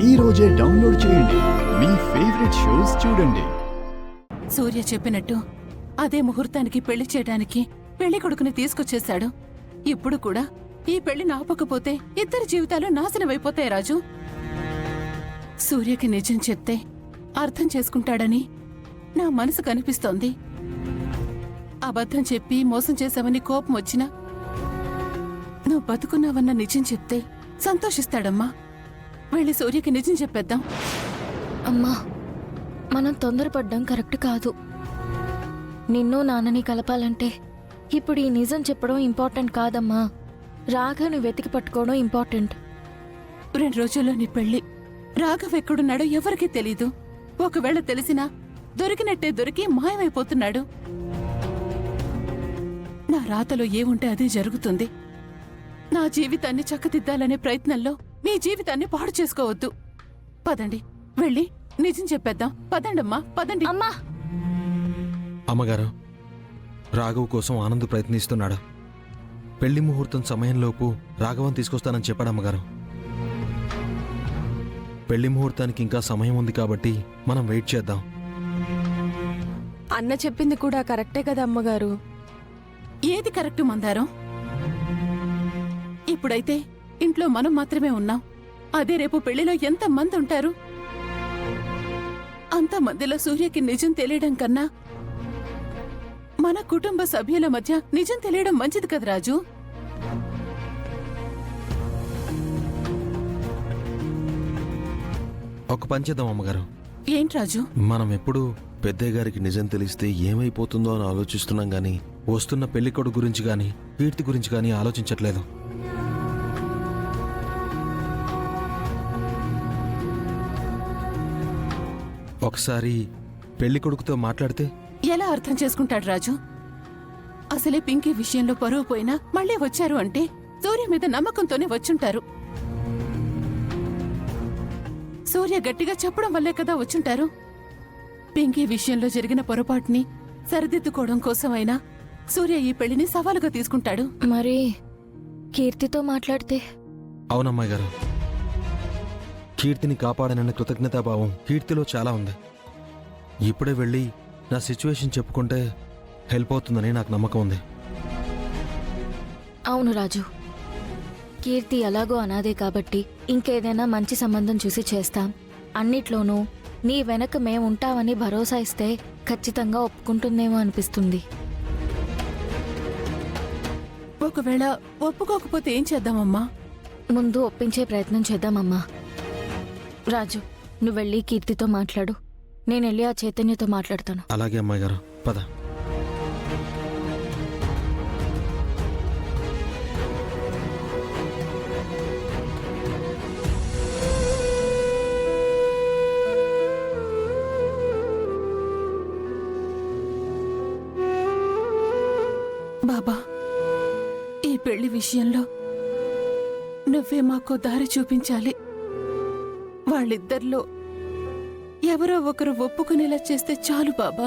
ఈ రోజే డౌన్లోడ్ చేయండి. మీ ఫేవరెట్ షోస్ చూడండి. సూర్య చెప్పినట్టు అదే ముహూర్తానికి పెళ్లి చేయడానికి పెళ్లి కొడుకుని తీసుకొచ్చేశాడు. ఇప్పుడు కూడా ఈ పెళ్లి నాపకపోతే ఇద్దరి జీవితాలు నాశనమైపోతాయి రాజు. సూర్యకి నిజం చెప్తే అర్థం చేసుకుంటాడని నా మనసు కనిపిస్తోంది. అబద్ధం చెప్పి మోసం చేశావని కోపం వచ్చినా నువ్వు బతుకున్నావన్న నిజం చెప్తే సంతోషిస్తాడమ్మా. వెళ్ళి సూర్యకి నిజం చెప్పేద్దాం. అమ్మా, మనం తొందరపడ్డం కరెక్ట్ కాదు. నిన్ను నాన్నని కలపాలంటే ఇప్పుడు ఈ నిజం చెప్పడం ఇంపార్టెంట్ కాదమ్మా. రాఘవ్ని వెతికి పట్టుకోవడం ఇంపార్టెంట్. 2 రోజుల్లో నీ పెళ్లి. రాఘవ్ ఎక్కడున్నాడో ఎవరికీ తెలీదు. ఒకవేళ తెలిసినా దొరికినట్టే దొరికి మాయమైపోతున్నాడు. నా రాతలో ఏముంటే అదే జరుగుతుంది. నా జీవితాన్ని చక్కదిద్దాలనే ప్రయత్నంలో మీ జీవితాన్ని పాడు చేసుకోవద్దు. పదండి, వెళ్ళి నిజం చెప్పేద్దాం. పదండమ్మా, పదండి. అమ్మా! అమ్మగారు, రాఘవ్ కోసం ఆనంద్ ప్రయత్నిస్తున్నాడు. పెళ్లి ముహూర్తం సమయంలోపు రాఘవన్ తీసుకొస్తానని చెప్పాడు అమ్మగారు. పెళ్లి ముహూర్తానికి ఇంకా సమయం ఉంది కాబట్టి మనం వెయిట్ చేద్దాం. అన్న చెప్పింది కూడా కరెక్టే కదా అమ్మగారు. ఏది కరెక్టు మందారం? ఇప్పుడైతే ఇంట్లో మనం మాత్రమే ఉన్నాం. అదే రేపు పెళ్లిలో ఎంతమంది ఉంటారు? అంతమందిలో సూర్యకి నిజం తెలియడం కన్నా మన కుటుంబ సభ్యుల మధ్య నిజం తెలియడం మంచిది కదా రాజు. ఒక పని చేద్దాం అమ్మగారు. ఏంటి రాజు? మనం ఎప్పుడు పెద్దయ్య గారికి నిజం తెలిస్తే ఏమైపోతుందో అని ఆలోచిస్తున్నాం గాని వస్తున్న పెళ్లికొడుకు గురించి గాని కీర్తి గురించి గాని ఆలోచించట్లేదు. ఒకసారి పెళ్లికొడుకుతో మాట్లాడితే ఎలా అర్థం చేసుకుంటాడు రాజు? అసలే పింకీ విషయంలో పరువు పోయినా మళ్ళీ వచ్చారు అంటే సూర్య మీద నమ్మకంతోనే వచ్చుంటారు. సూర్య గట్టిగా చెప్పడం వల్లే కదా వచ్చుంటారు. పింకీ విషయంలో జరిగిన పొరపాటుని సరిదిద్దుకోవడం కోసమైనా సూర్య ఈ పెళ్లిని సవాలుగా తీసుకుంటాడు. మరి కీర్తితో మాట్లాడితే? అవునమ్మాయి గారు, కీర్తిని కాపాడనన్న కృతజ్ఞతాభావం కీర్తిలో చాలా ఉంది. ఇప్పుడే వెళ్ళి నా సిచ్యువేషన్ చెప్పుకుంటే హెల్ప్ అవుతుందని నాకు నమ్మకం ఉంది. అవును రాజు, కీర్తి ఎలాగో అనాదే కాబట్టి ఇంకేదైనా మంచి సంబంధం చూసి చేస్తాం. అన్నిట్లోనూ నీ వెనక మేముంటామని భరోసా ఇస్తే ఖచ్చితంగా ఒప్పుకుంటుందేమో అనిపిస్తుంది. ఒకవేళ ఒప్పుకోకపోతే ఏం చేద్దామమ్మా? ముందు ఒప్పించే ప్రయత్నం చేద్దామమ్మా. రాజు, నువ్వు వెళ్ళి కీర్తితో మాట్లాడు. నేను వెళ్ళి ఆ చైతన్యతో మాట్లాడతాను. అలాగే అమ్మాయి గారు, పద. బాబా, ఈ పెళ్లి విషయంలో నువ్వే మాకో దారి చూపించాలి. వాళ్ళిద్దరిలో ఎవరో ఒకరు ఒప్పుకునేలా చేస్తే చాలు బాబా.